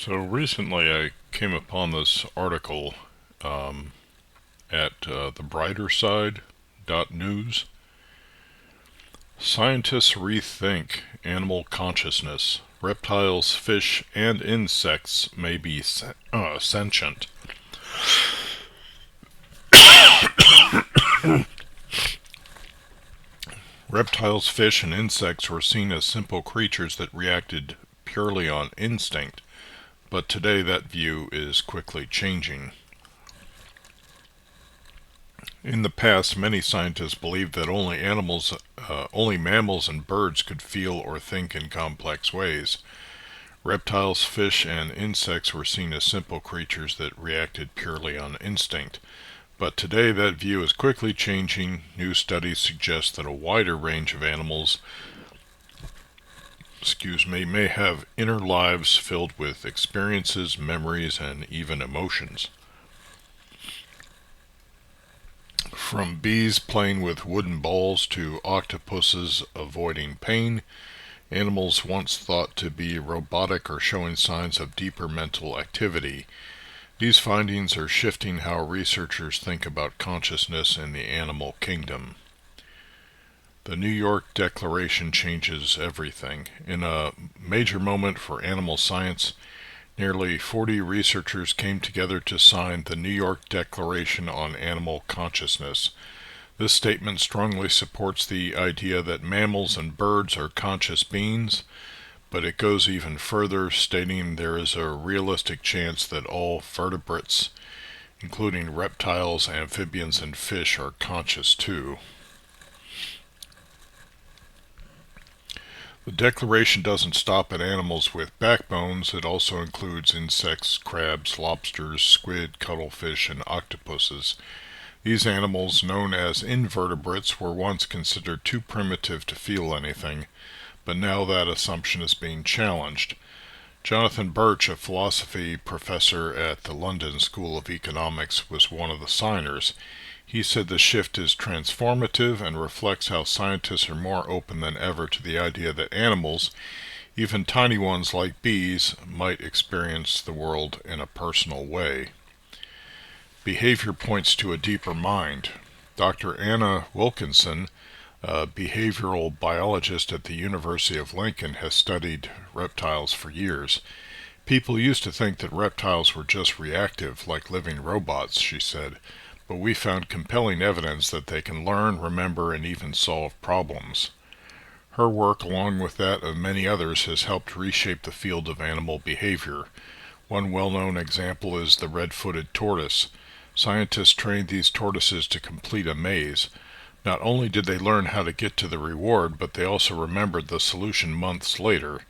So recently I came upon this article at thebrighter.side.news. Scientists rethink animal consciousness. Reptiles, fish, and insects may be sentient. Reptiles, fish, and insects were seen as simple creatures that reacted purely on instinct, but today that view is quickly changing. In the past, many scientists believed that only mammals and birds could feel or think in complex ways. Reptiles, fish, and insects were seen as simple creatures that reacted purely on instinct. But today that view is quickly changing. New studies suggest that a wider range of animals, may have inner lives filled with experiences, memories, and even emotions. From bees playing with wooden balls to octopuses avoiding pain, animals once thought to be robotic or showing signs of deeper mental activity. These findings are shifting how researchers think about consciousness in the animal kingdom. The New York Declaration changes everything. In a major moment for animal science, nearly 40 researchers came together to sign the New York Declaration on Animal Consciousness. This statement strongly supports the idea that mammals and birds are conscious beings, but it goes even further, stating there is a realistic chance that all vertebrates, including reptiles, amphibians, and fish, are conscious too. The Declaration doesn't stop at animals with backbones. It also includes insects, crabs, lobsters, squid, cuttlefish, and octopuses. These animals, known as invertebrates, were once considered too primitive to feel anything, but now that assumption is being challenged. Jonathan Birch, a philosophy professor at the London School of Economics, was one of the signers. He said the shift is transformative and reflects how scientists are more open than ever to the idea that animals, even tiny ones like bees, might experience the world in a personal way. Behavior points to a deeper mind. Dr. Anna Wilkinson, a behavioral biologist at the University of Lincoln, has studied reptiles for years. People used to think that reptiles were just reactive, like living robots, she said, but we found compelling evidence that they can learn, remember, and even solve problems. Her work, along with that of many others, has helped reshape the field of animal behavior. One well-known example is the red-footed tortoise. Scientists trained these tortoises to complete a maze. Not only did they learn how to get to the reward, but they also remembered the solution months later.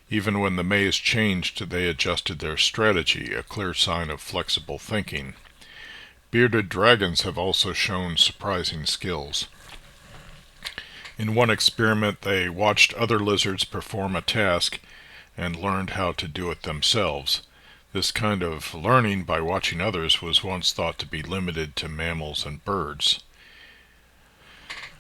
Even when the maze changed, they adjusted their strategy, a clear sign of flexible thinking. Bearded dragons have also shown surprising skills. In one experiment, they watched other lizards perform a task and learned how to do it themselves. This kind of learning by watching others was once thought to be limited to mammals and birds.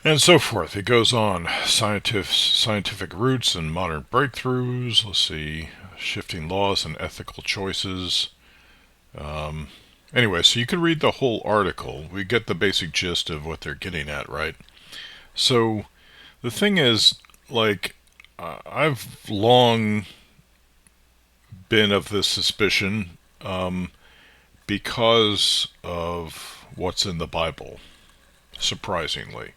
And so forth. It goes on. Scientific roots and modern breakthroughs. Let's see. Shifting laws and ethical choices. Anyway, so you can read the whole article. We get the basic gist of what they're getting at, right? So the thing is, I've long been of this suspicion because of what's in the Bible, surprisingly.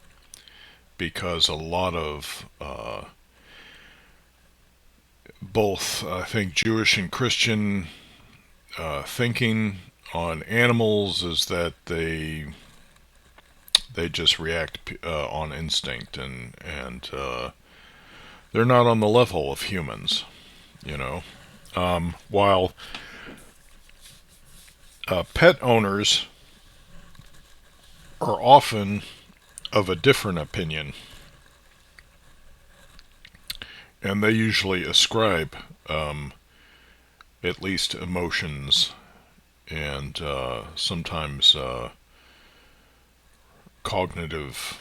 Because a lot of both, I think, Jewish and Christian thinking on animals is that they just react on instinct, and they're not on the level of humans, you know. While pet owners are often of a different opinion, and they usually ascribe at least emotions and sometimes cognitive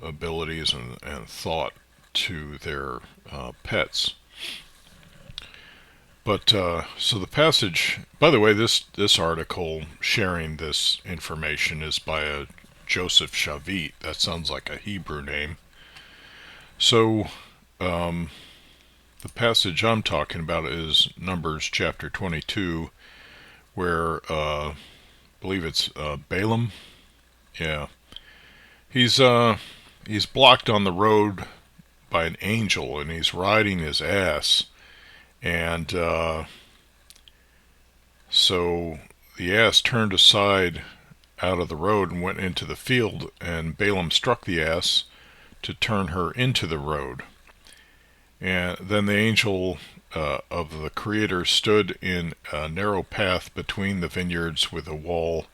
abilities and thought to their pets. But so the passage, by the way, this article sharing this information is by a Joseph Shavit. That sounds like a Hebrew name. So the passage I'm talking about is Numbers chapter 22, where I believe it's Balaam. Yeah, he's blocked on the road by an angel, and he's riding his ass, and so the ass turned aside out of the road and went into the field, and Balaam struck the ass to turn her into the road. And then the angel of the Creator stood in a narrow path between the vineyards with a wall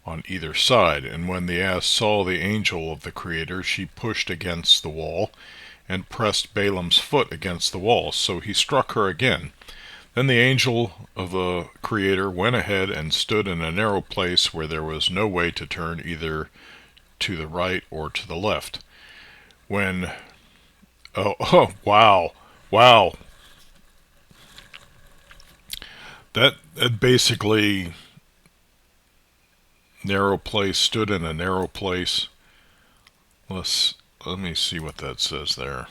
on either side. And when the ass saw the angel of the Creator, she pushed against the wall and pressed Balaam's foot against the wall, so he struck her again. Then the angel of the Creator went ahead and stood in a narrow place where there was no way to turn either to the right or to the left. When wow. That basically, narrow place, stood in a narrow place. Let me see what that says there.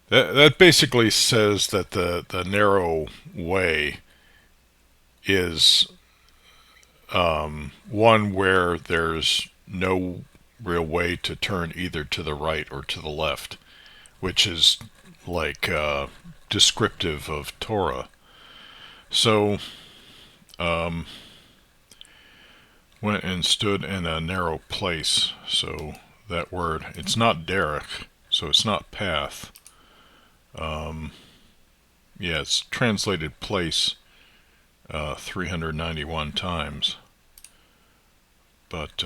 That basically says that the narrow way is one where there's no real way to turn either to the right or to the left, which is like descriptive of Torah. So went and stood in a narrow place. So that word, it's not derech, so it's not path. Yeah, it's translated place 391 times. But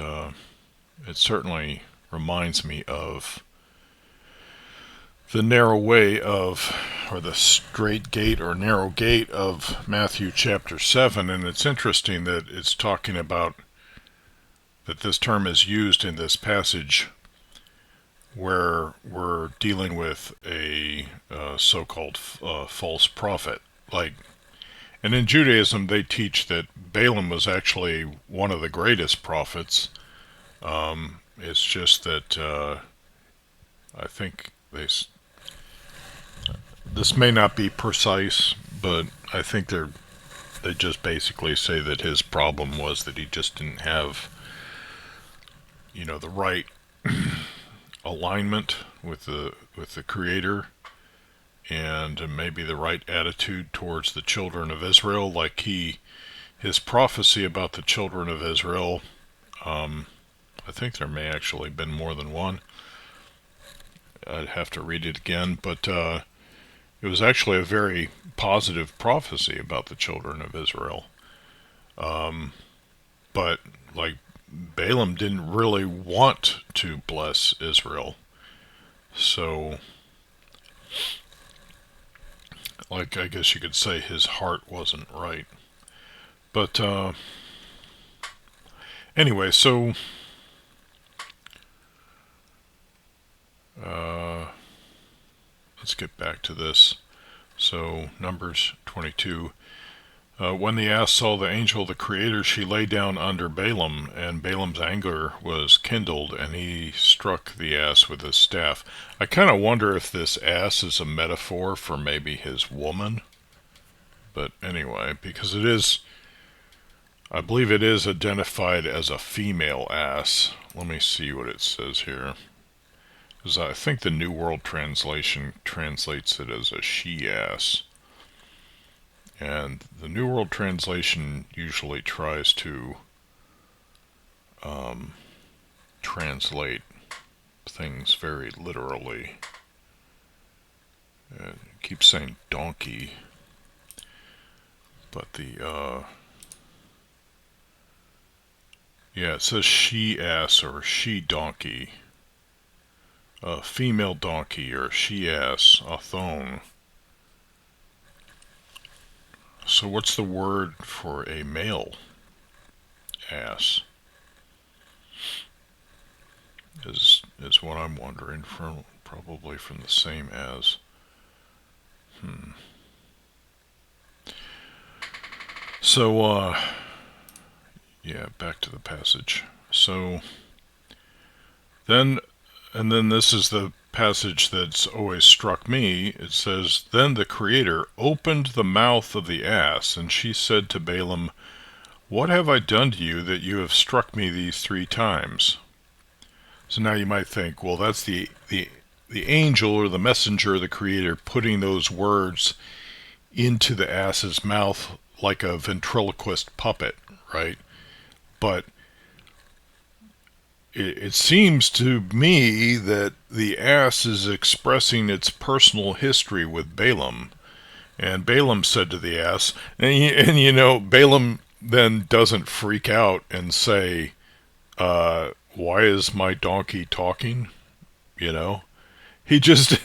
it certainly reminds me of the narrow way of, or the straight gate or narrow gate of Matthew chapter 7. And it's interesting that it's talking about that this term is used in this passage where we're dealing with a so-called false prophet. And in Judaism, they teach that Balaam was actually one of the greatest prophets. It's just that I think this may not be precise, but I think they just basically say that his problem was that he just didn't have, the right alignment with the Creator, and maybe the right attitude towards the children of Israel. Like his prophecy about the children of Israel, I think there may actually have been more than one. I'd have to read it again, but it was actually a very positive prophecy about the children of Israel. But like Balaam didn't really want to bless Israel. So, like, I guess you could say his heart wasn't right. But anyway, so let's get back to this. So, Numbers 22. When the ass saw the angel of the Creator, she lay down under Balaam, and Balaam's anger was kindled, and he struck the ass with his staff. I kind of wonder if this ass is a metaphor for maybe his woman. But anyway, because I believe it is identified as a female ass. Let me see what it says here. Because I think the New World Translation translates it as a she-ass. And the New World Translation usually tries to translate things very literally. It keeps saying donkey, but it says she-ass or she-donkey. A female donkey or she-ass, athon. So what's the word for a male ass? Is what I'm wondering, probably from the same as. So, yeah, back to the passage. So, then, and then this is the passage that's always struck me. It says, "Then the Creator opened the mouth of the ass, and she said to Balaam, 'What have I done to you that you have struck me these 3 times?'" So now you might think, well, that's the angel or the messenger of the Creator putting those words into the ass's mouth like a ventriloquist puppet, right? But it seems to me that the ass is expressing its personal history with Balaam. And Balaam said to the ass, and Balaam then doesn't freak out and say, why is my donkey talking? You know, he just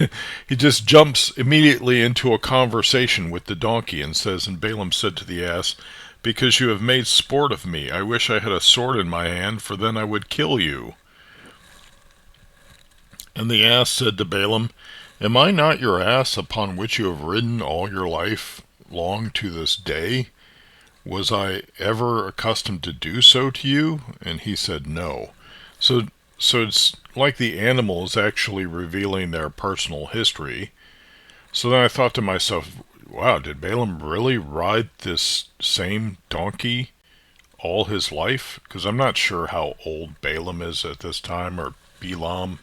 he just jumps immediately into a conversation with the donkey and says, "And Balaam said to the ass, 'Because you have made sport of me, I wish I had a sword in my hand, for then I would kill you.' And the ass said to Balaam, 'Am I not your ass upon which you have ridden all your life long to this day? Was I ever accustomed to do so to you?' And he said, 'No.'" So it's like the animal is actually revealing their personal history. So then I thought to myself, wow, did Balaam really ride this same donkey all his life? Because I'm not sure how old Balaam is at this time, or Balaam,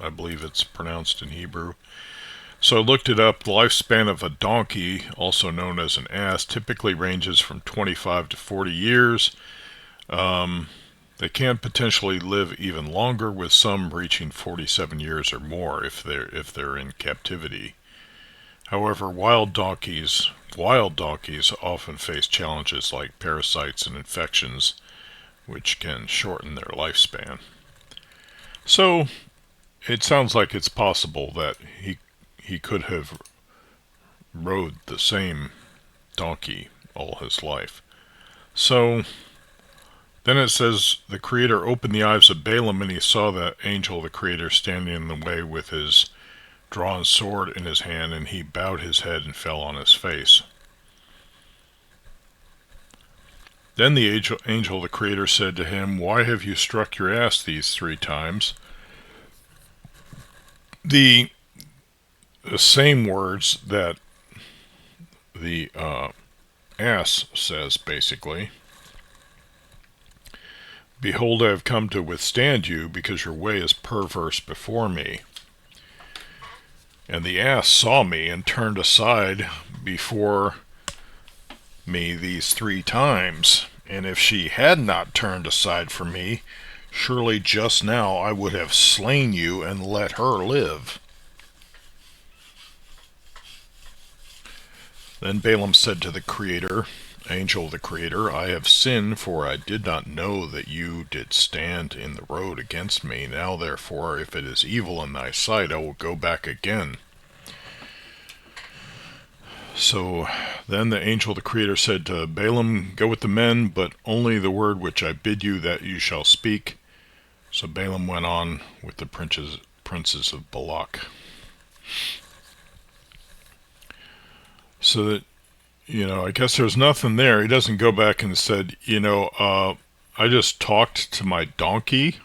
I believe it's pronounced in Hebrew. So I looked it up. The lifespan of a donkey, also known as an ass, typically ranges from 25 to 40 years. They can potentially live even longer, with some reaching 47 years or more if they're in captivity. However, wild donkeys often face challenges like parasites and infections, which can shorten their lifespan. So it sounds like it's possible that he could have rode the same donkey all his life. So then it says, "The Creator opened the eyes of Balaam, and he saw the angel of the Creator standing in the way with his drawn sword in his hand, and he bowed his head and fell on his face. Then the angel of the Creator said to him, 'Why have you struck your ass these 3 times?'" The same words that the ass says, basically. "Behold, I have come to withstand you, because your way is perverse before me. And the ass saw me and turned aside before me these 3 times. And if she had not turned aside from me, surely just now I would have slain you and let her live." Then Balaam said to the Creator, angel of the Creator, "I have sinned, for I did not know that you did stand in the road against me. Now therefore, if it is evil in thy sight, I will go back again." So then the angel of the Creator said to Balaam, "Go with the men, but only the word which I bid you that you shall speak." So Balaam went on with the princes of Balak. So that, I guess there's nothing there. He doesn't go back and said, I just talked to my donkey.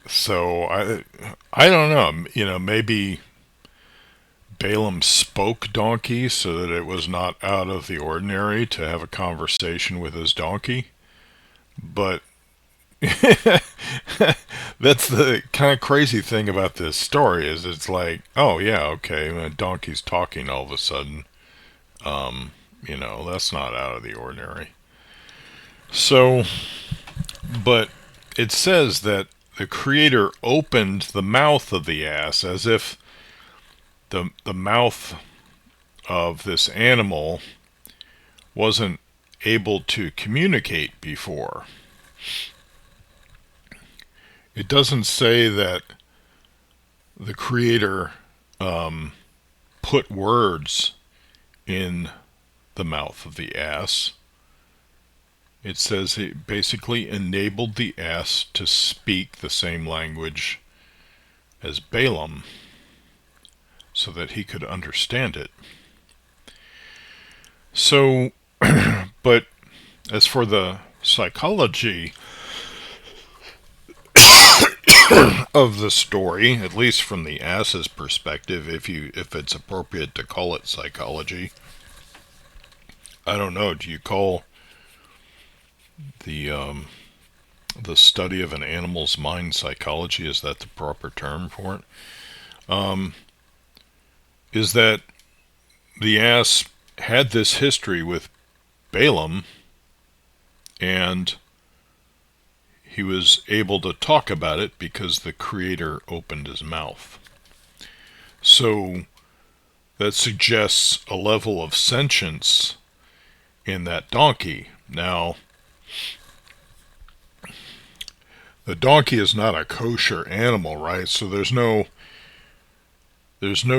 So I don't know. Maybe Balaam spoke donkey so that it was not out of the ordinary to have a conversation with his donkey. But that's the kind of crazy thing about this story, is it's like, oh yeah, okay, when a donkey's talking all of a sudden, that's not out of the ordinary. So, but it says that the Creator opened the mouth of the ass, as if the mouth of this animal wasn't able to communicate before. It doesn't say that the Creator put words in the mouth of the ass. It says he basically enabled the ass to speak the same language as Balaam so that he could understand it. So, but as for the psychology of the story, at least from the ass's perspective, if it's appropriate to call it psychology, I don't know. Do you call the the study of an animal's mind psychology? Is that the proper term for it? Is that the ass had this history with Balaam, and he was able to talk about it because the Creator opened his mouth. So that suggests a level of sentience in that donkey. Now, the donkey is not a kosher animal, right? So there's no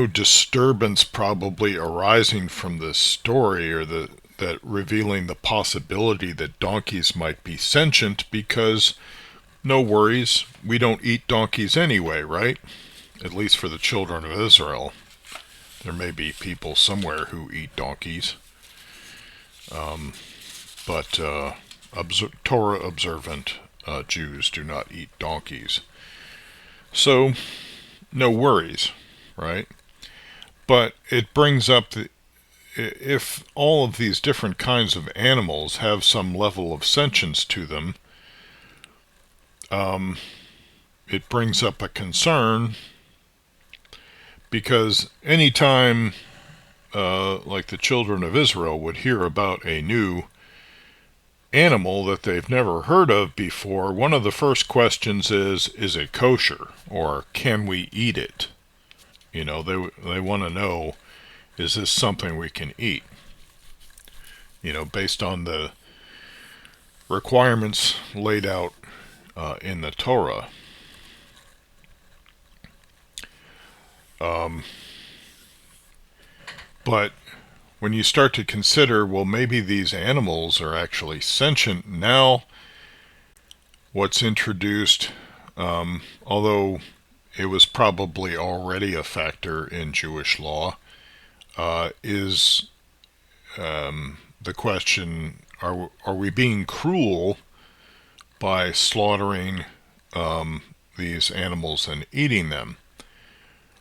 disturbance probably arising from this story, or that revealing the possibility that donkeys might be sentient, because no worries, we don't eat donkeys anyway, right? At least for the children of Israel. There may be people somewhere who eat donkeys, but Torah observant Jews do not eat donkeys. So, no worries, right? But it brings up if all of these different kinds of animals have some level of sentience to them, it brings up a concern, because anytime, like the children of Israel would hear about a new animal that they've never heard of before, one of the first questions is it kosher? Or can we eat it? You know, they want to know, is this something we can eat? You know, based on the requirements laid out in the Torah. But when you start to consider, well, maybe these animals are actually sentient, now what's introduced, although it was probably already a factor in Jewish law, is the question, are we being cruel by slaughtering these animals and eating them?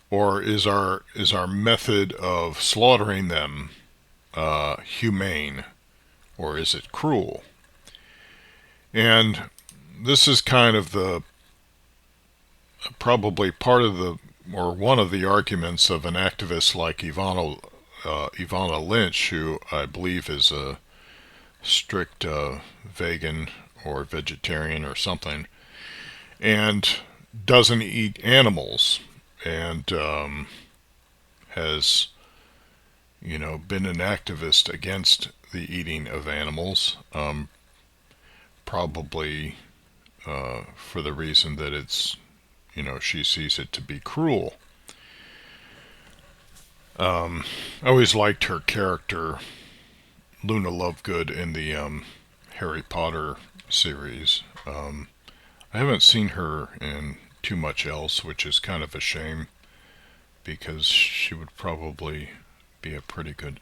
Or is our method of slaughtering them humane, or is it cruel? And this is kind of the probably part of the, or one of the arguments of an activist like Ivana Lynch, who I believe is a strict vegan or vegetarian or something, and doesn't eat animals, and has, you know, been an activist against the eating of animals, probably for the reason that it's, you know, she sees it to be cruel. I always liked her character, Luna Lovegood, in the Harry Potter series. I haven't seen her in too much else, which is kind of a shame, because she would probably be a pretty good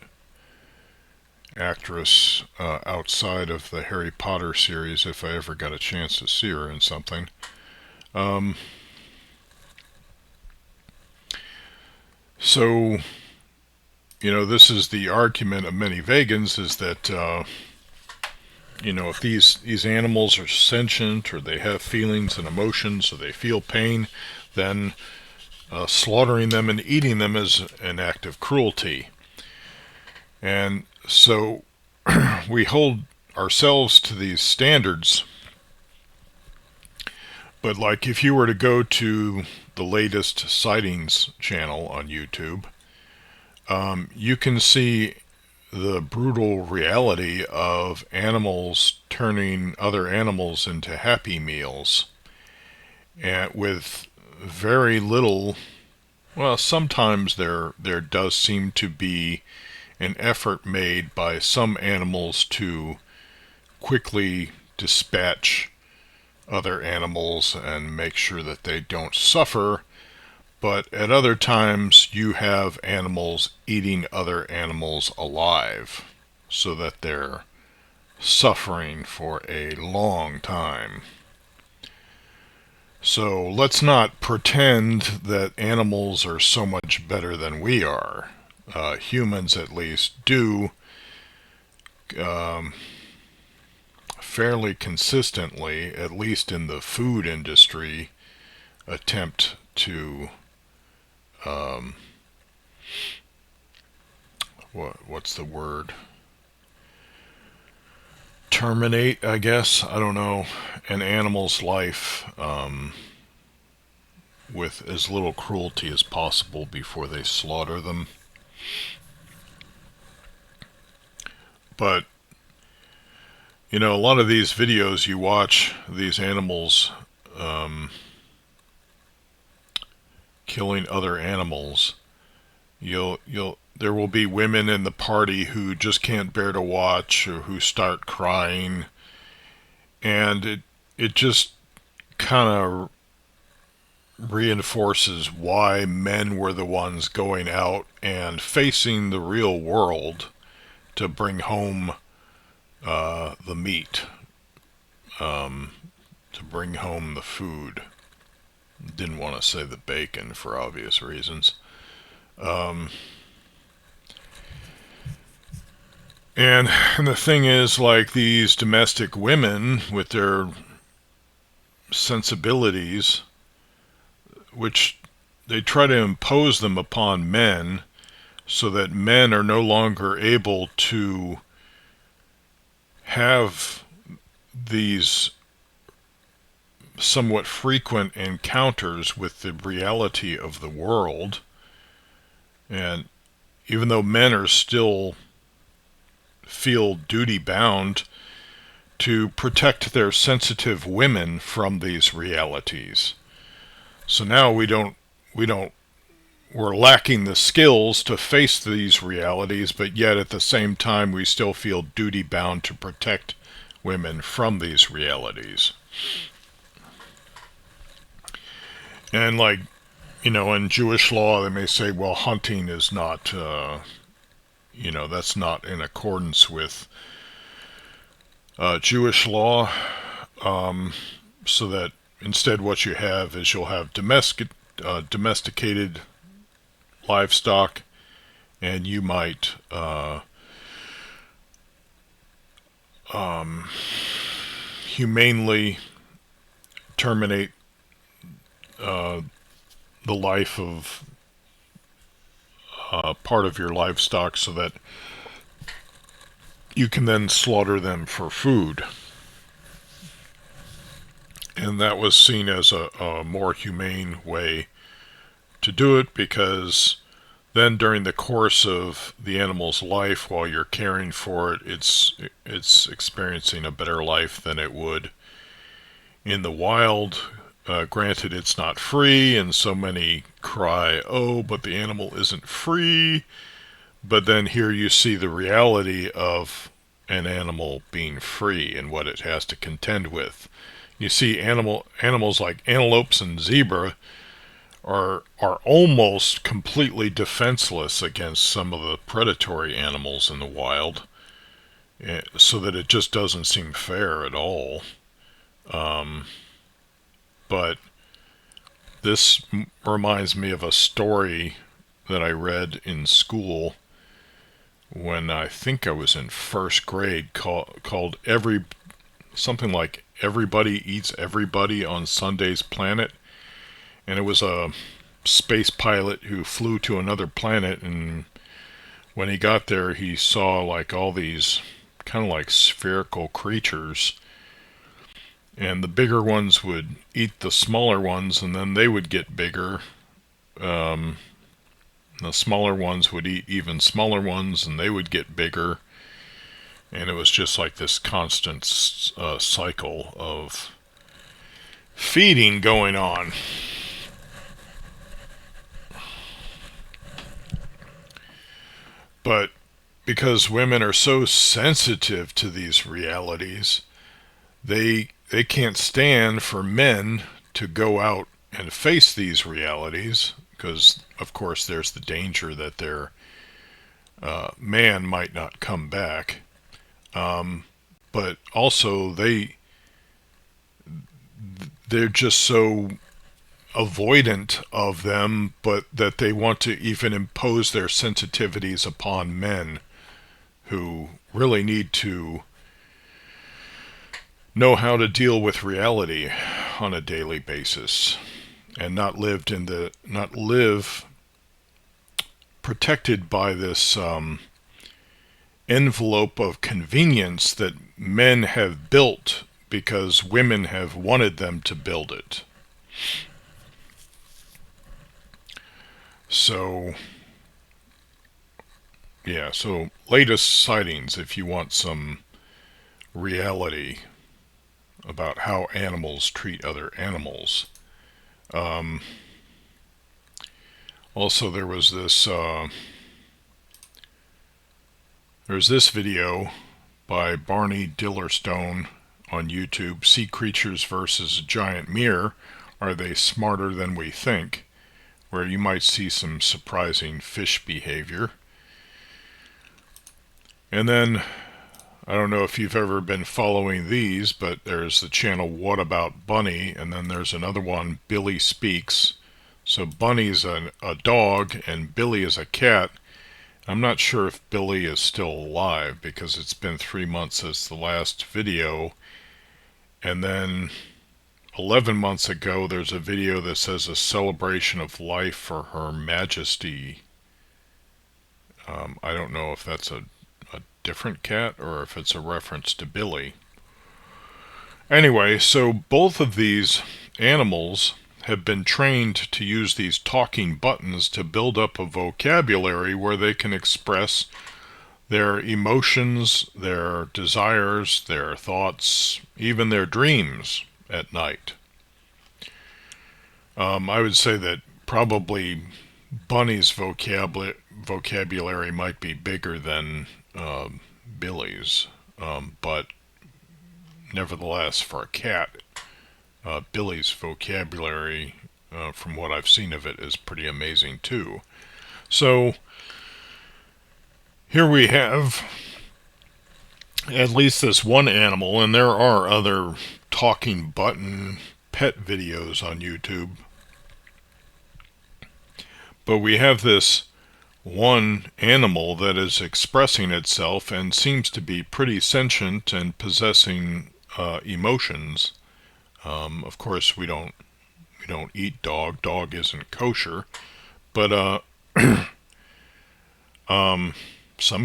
actress outside of the Harry Potter series if I ever got a chance to see her in something. So, you know, this is the argument of many vegans, is that, you know, if these animals are sentient, or they have feelings and emotions, or they feel pain, then slaughtering them and eating them is an act of cruelty. And so we hold ourselves to these standards. But like, if you were to go to the latest sightings channel on YouTube, you can see the brutal reality of animals turning other animals into Happy Meals, and with very little, well, sometimes there does seem to be an effort made by some animals to quickly dispatch other animals and make sure that they don't suffer. But at other times, you have animals eating other animals alive. so that they're suffering for a long time. So let's not pretend that animals are so much better than we are. Humans, at least, do um, fairly consistently, at least in the food industry, attempt to um, what's the word? Terminate, I guess, I don't know, an animal's life with as little cruelty as possible before they slaughter them. But, you know, a lot of these videos you watch, these animals killing other animals, there will be women in the party who just can't bear to watch or who start crying, and it just kind of reinforces why men were the ones going out and facing the real world to bring home the meat, to bring home the food. Didn't want to say the bacon for obvious reasons. And the thing is, like, these domestic women with their sensibilities, which they try to impose them upon men so that men are no longer able to have these somewhat frequent encounters with the reality of the world. And even though men are still feel duty bound to protect their sensitive women from these realities. So now we're lacking the skills to face these realities, but yet at the same time we still feel duty bound to protect women from these realities. And, like, you know, in Jewish law they may say, well, hunting is not that's not in accordance with Jewish law, so that instead what you have is you'll have domesticated livestock, and you might humanely terminate the life of part of your livestock so that you can then slaughter them for food. And that was seen as a more humane way to do it, because then during the course of the animal's life, while you're caring for it, it's experiencing a better life than it would in the wild. Granted, it's not free, and so many cry, oh, but the animal isn't free. But then here you see the reality of an animal being free and what it has to contend with. You see animals like antelopes and zebra are almost completely defenseless against some of the predatory animals in the wild, so that it just doesn't seem fair at all. But this reminds me of a story that I read in school when I think I was in first grade, called something like Everybody Eats Everybody on Sunday's Planet. And it was a space pilot who flew to another planet, and when he got there he saw like all these kind of like spherical creatures, and the bigger ones would eat the smaller ones, and then they would get bigger. The smaller ones would eat even smaller ones, and they would get bigger. And it was just like this constant cycle of feeding going on. But because women are so sensitive to these realities, they can't stand for men to go out and face these realities, because of course there's the danger that they're man might not come back, but also they're just so avoidant of them, but that they want to even impose their sensitivities upon men who really need to know how to deal with reality on a daily basis and not live protected by this envelope of convenience that men have built because women have wanted them to build it. So, yeah, so latest sightings if you want some reality about how animals treat other animals. Also, there's this video by Barney Dillerstone on YouTube, Sea Creatures versus Giant Mirror. Are they smarter than we think? Where you might see some surprising fish behavior. And then, I don't know if you've ever been following these, but there's the channel What About Bunny, and then there's another one, Billy Speaks. So Bunny's a dog and Billy is a cat. I'm not sure if Billy is still alive because it's been 3 months since the last video. And then 11 months ago there's a video that says a celebration of life for Her Majesty. I don't know if that's a different cat or if it's a reference to Billy. Anyway, so both of these animals have been trained to use these talking buttons to build up a vocabulary where they can express their emotions, their desires, their thoughts, even their dreams at night. I would say that probably Bunny's vocabulary might be bigger than Billy's, but nevertheless, for a cat, Billy's vocabulary, from what I've seen of it, is pretty amazing too. So here we have at least this one animal, and there are other talking button pet videos on YouTube, but we have this one animal that is expressing itself and seems to be pretty sentient and possessing emotions. Of course, we don't eat dog. Dog isn't kosher, but some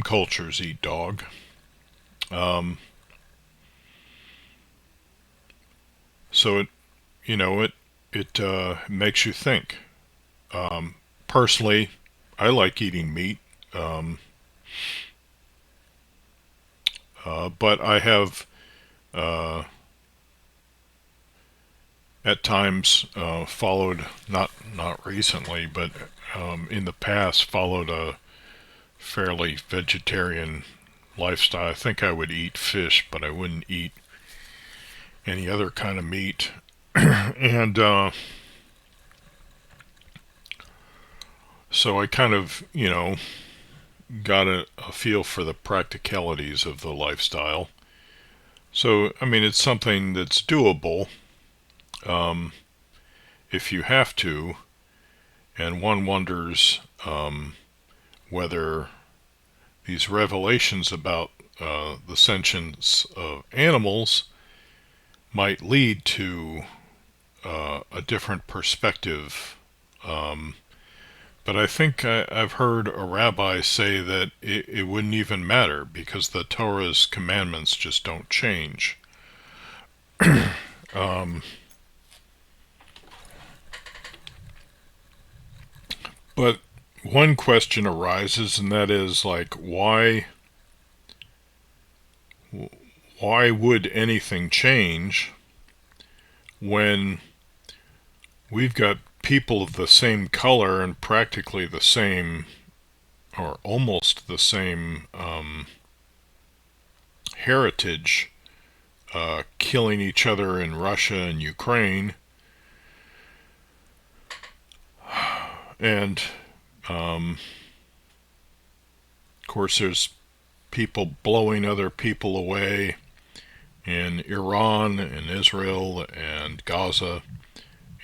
cultures eat dog. So it makes you think. Personally, I like eating meat, but I have at times followed, not recently, but in the past followed a fairly vegetarian lifestyle. I think I would eat fish, but I wouldn't eat any other kind of meat. And so I kind of, got a feel for the practicalities of the lifestyle. So, I mean, it's something that's doable if you have to, and one wonders whether these revelations about the sentience of animals might lead to a different perspective. But I think I've heard a rabbi say that it wouldn't even matter because the Torah's commandments just don't change. But one question arises, and that is like, why would anything change when we've got people of the same color and practically the same, or almost the same heritage, killing each other in Russia and Ukraine, and of course, there's people blowing other people away in Iran and Israel and Gaza,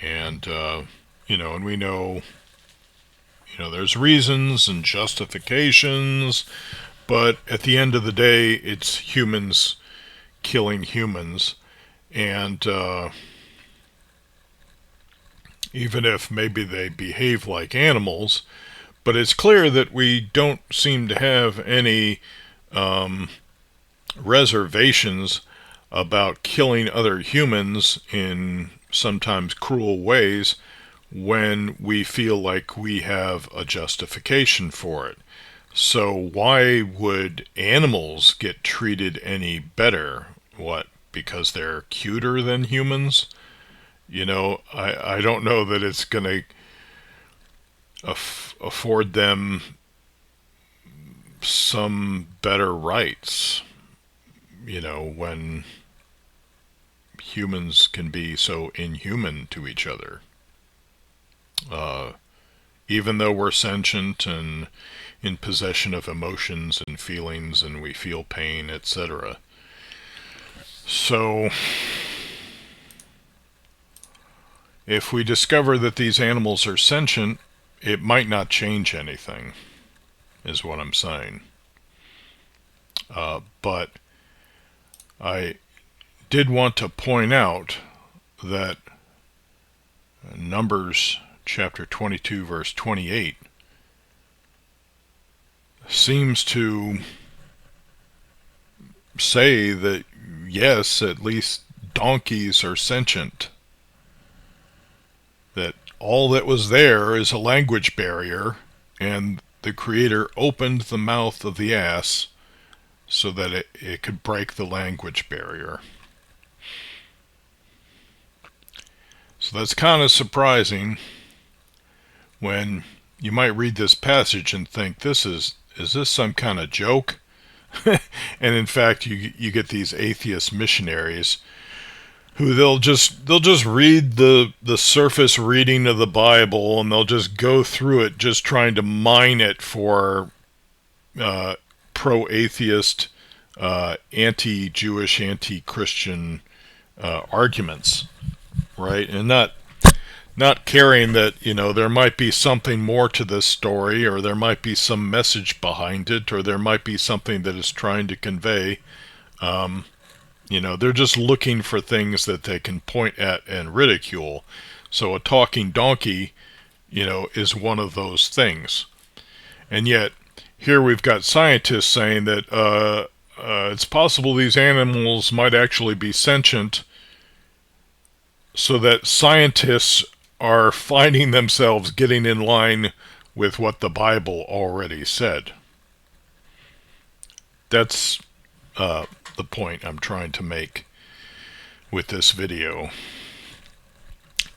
and and we know, there's reasons and justifications, but at the end of the day, it's humans killing humans, and even if maybe they behave like animals, but it's clear that we don't seem to have any reservations about killing other humans in sometimes cruel ways when we feel like we have a justification for it. So why would animals get treated any better? What, because they're cuter than humans? I don't know that it's going to afford them some better rights, when humans can be so inhuman to each other. Even though we're sentient and in possession of emotions and feelings and we feel pain, etc. So, if we discover that these animals are sentient, it might not change anything, is what I'm saying. But I did want to point out that Numbers chapter 22 verse 28 seems to say that yes, at least donkeys are sentient. That all that was there is a language barrier, and the Creator opened the mouth of the ass so that it could break the language barrier. So that's kind of surprising when you might read this passage and think, is this some kind of joke? And in fact, you get these atheist missionaries who they'll just read the surface reading of the Bible, and they'll just go through it just trying to mine it for pro-atheist, anti-Jewish, anti-Christian arguments, right? And not caring that, there might be something more to this story, or there might be some message behind it, or there might be something that it's trying to convey. They're just looking for things that they can point at and ridicule. So a talking donkey, is one of those things. And yet, here we've got scientists saying that it's possible these animals might actually be sentient, so that scientists are finding themselves getting in line with what the Bible already said. That's the point I'm trying to make with this video,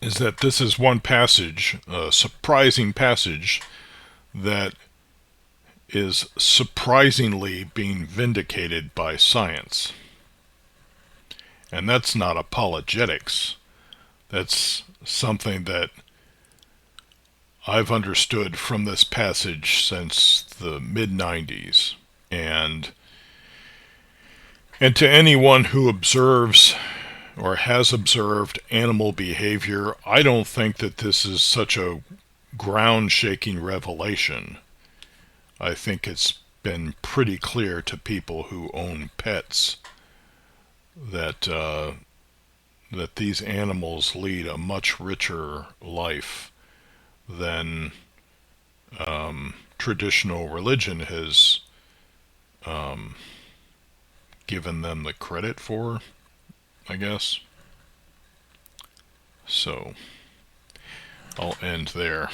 is that this is one passage, a surprising passage, that is surprisingly being vindicated by science. And that's not apologetics. That's something that I've understood from this passage since the mid-90s. And to anyone who observes or has observed animal behavior, I don't think that this is such a ground-shaking revelation. I think it's been pretty clear to people who own pets that these animals lead a much richer life than traditional religion has given them the credit for, I guess. So, I'll end there.